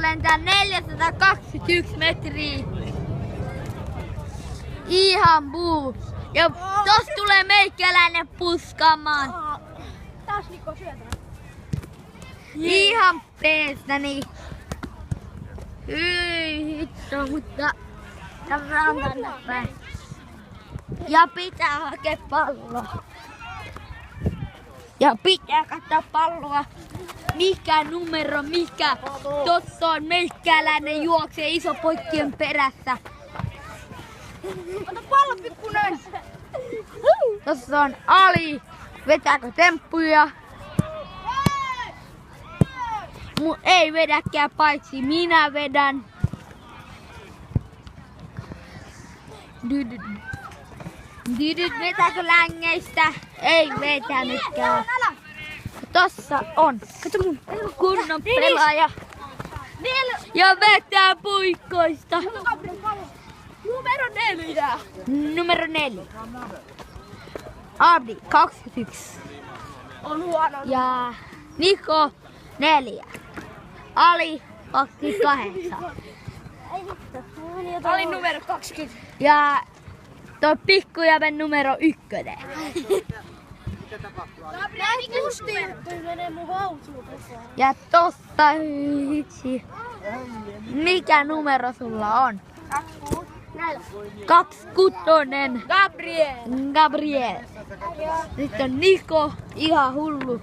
lentää 421 metriä. Ihan buu. Ja tos tulee meikäläinen puskaamaan. Taas Niko syötään. Ihan peestäni. Hyi hitto, mutta tämä on tänne päin. Ja pitää hakea palloa. Ja pitää katsoa palloa. Mikä numero, mikä. Tossa on meikäläinen juoksee iso poikien perässä. Ota pallo pikkunen. Tossa on Ali. Vetääkö temppuja? Ei vedäkään, paitsi minä vedän. Vetääkö längeistä? Ei vetänytkään. Tossa on kunnon pelaaja. Ja vetää puikkoista. Numero 4. Numero 4. Abdi 21. On huono. Ja Niko 4. Ali 28. Oli numero 20. Ja toi pikkujäven numero 1. Näin justiin. Toi menee mun housuun. Ja tossa yksi. Mikä numero sulla on? 26. Gabriel. Gabriel. Sitten on Niko, ihan hullu.